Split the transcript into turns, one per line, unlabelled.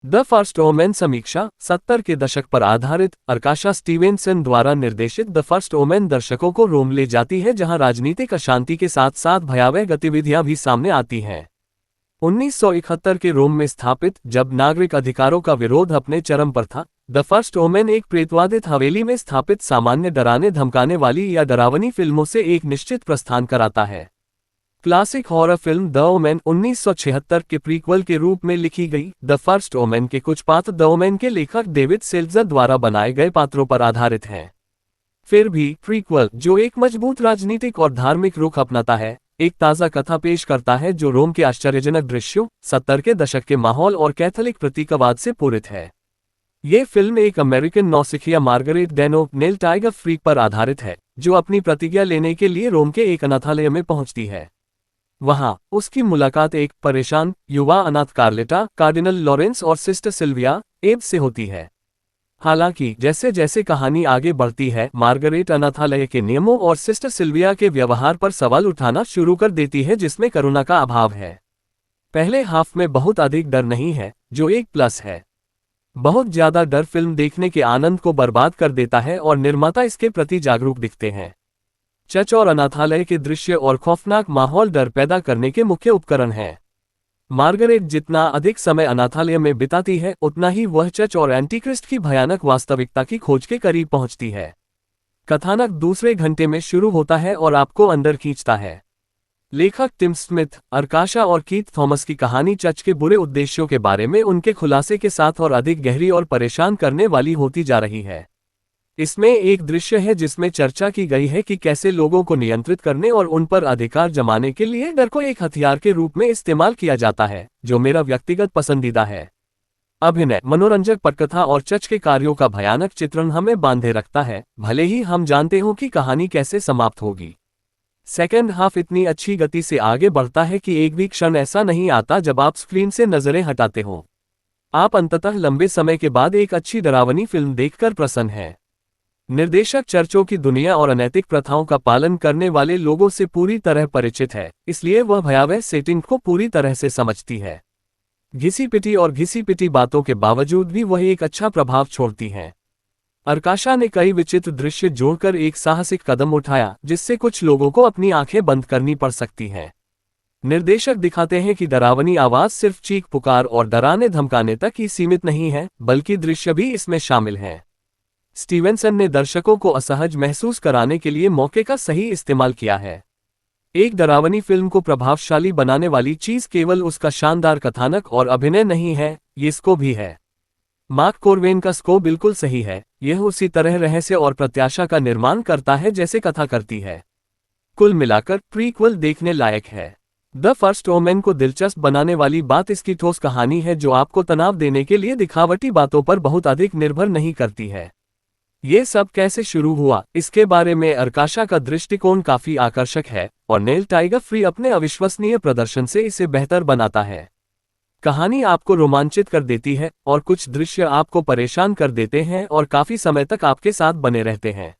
The first women समीक्षा 70 के दशक पर आधारित अर्काशा स्टीवेंसन द्वारा निर्देशित द फर्स्ट ओमेन दर्शकों को रोम ले जाती है, जहां राजनीतिक अशांति के साथ साथ भयावह गतिविधियां भी सामने आती हैं। 1971 के रोम में स्थापित, जब नागरिक अधिकारों का विरोध अपने चरम पर था, द फर्स्ट ओमेन एक प्रेतवादित हवेली में स्थापित सामान्य डराने धमकाने वाली या डरावनी फिल्मों से एक निश्चित प्रस्थान कराता है। Classic horror film the Omen 1976 के प्रीक्वल के रूप में लिखी गई, द फर्स्ट ओमेन के कुछ पात्र द ओमेन के लेखक डेविड सेल्ज़र द्वारा बनाए गए पात्रों पर आधारित हैं। फिर भी प्रीक्वल, जो एक मजबूत राजनीतिक और धार्मिक रुख अपनाता है, एक ताज़ा कथा पेश करता है जो रोम के आश्चर्यजनक दृश्यों, 70 के दशक के माहौल और कैथोलिक प्रतीकवाद से पूरित है। ये फिल्म एक अमेरिकन नौसिखिया मार्गरेट डेनो नेल टाइगर फ्रीक पर आधारित है, जो अपनी प्रतिज्ञा लेने के लिए रोम के एक अनाथालय में पहुंचती है। वहां उसकी मुलाकात एक परेशान युवा अनाथ कार्लेटा, कार्डिनल लॉरेंस और सिस्टर सिल्विया एब से होती है। हालांकि जैसे जैसे कहानी आगे बढ़ती है, मार्गरेट अनाथालय के नियमों और सिस्टर सिल्विया के व्यवहार पर सवाल उठाना शुरू कर देती है, जिसमें करुणा का अभाव है। पहले हाफ में बहुत अधिक डर नहीं है, जो एक प्लस है। बहुत ज्यादा डर फिल्म देखने के आनंद को बर्बाद कर देता है और निर्माता इसके प्रति जागरूक दिखते हैं। चर्च और अनाथालय के दृश्य और खौफनाक माहौल डर पैदा करने के मुख्य उपकरण हैं। मार्गरेट जितना अधिक समय अनाथालय में बिताती है, उतना ही वह चर्च और एंटीक्रिस्ट की भयानक वास्तविकता की खोज के करीब पहुंचती है। कथानक दूसरे घंटे में शुरू होता है और आपको अंदर खींचता है। लेखक टिम स्मिथ, अर्काशा और कीथ थॉमस की कहानी चर्च के बुरे उद्देश्यों के बारे में उनके खुलासे के साथ और अधिक गहरी और परेशान करने वाली होती जा रही है। इसमें एक दृश्य है जिसमें चर्चा की गई है कि कैसे लोगों को नियंत्रित करने और उन पर अधिकार जमाने के लिए डर को एक हथियार के रूप में इस्तेमाल किया जाता है, जो मेरा व्यक्तिगत पसंदीदा है। अभिनय, मनोरंजक पटकथा और चर्च के कार्यों का भयानक चित्रण हमें बांधे रखता है, भले ही हम जानते हो कि कहानी कैसे समाप्त होगी। सेकेंड हाफ इतनी अच्छी गति से आगे बढ़ता है कि एक भी क्षण ऐसा नहीं आता जब आप स्क्रीन से नजरें हटाते हो। आप अंततः लंबे समय के बाद एक अच्छी डरावनी फिल्म देखकर प्रसन्न हैं। निर्देशक चर्चों की दुनिया और अनैतिक प्रथाओं का पालन करने वाले लोगों से पूरी तरह परिचित है, इसलिए वह भयावह सेटिंग को पूरी तरह से समझती है। घिसी पिटी और घिसी पिटी बातों के बावजूद भी वह एक अच्छा प्रभाव छोड़ती हैं। अर्काशा ने कई विचित्र दृश्य जोड़कर एक साहसिक कदम उठाया, जिससे कुछ लोगों को अपनी आंखें बंद करनी पड़ सकती हैं। निर्देशक दिखाते हैं कि डरावनी आवाज सिर्फ चीख पुकार और डराने धमकाने तक ही सीमित नहीं है, बल्कि दृश्य भी इसमें शामिल हैं। स्टीवेंसन ने दर्शकों को असहज महसूस कराने के लिए मौके का सही इस्तेमाल किया है। एक डरावनी फिल्म को प्रभावशाली बनाने वाली चीज केवल उसका शानदार कथानक और अभिनय नहीं है, ये स्कोप भी है। मार्क कोर्वेन का स्कोप बिल्कुल सही है, यह उसी तरह रहस्य और प्रत्याशा का निर्माण करता है जैसे कथा करती है। कुल मिलाकर प्रीक्वल देखने लायक है। द फर्स्ट ओमेन को दिलचस्प बनाने वाली बात इसकी ठोस कहानी है, जो आपको तनाव देने के लिए दिखावटी बातों पर बहुत अधिक निर्भर नहीं करती है। ये सब कैसे शुरू हुआ, इसके बारे में अर्काशा का दृष्टिकोण काफी आकर्षक है, और नेल टाइगर फ्री अपने अविश्वसनीय प्रदर्शन से इसे बेहतर बनाता है। कहानी आपको रोमांचित कर देती है और कुछ दृश्य आपको परेशान कर देते हैं और काफी समय तक आपके साथ बने रहते हैं।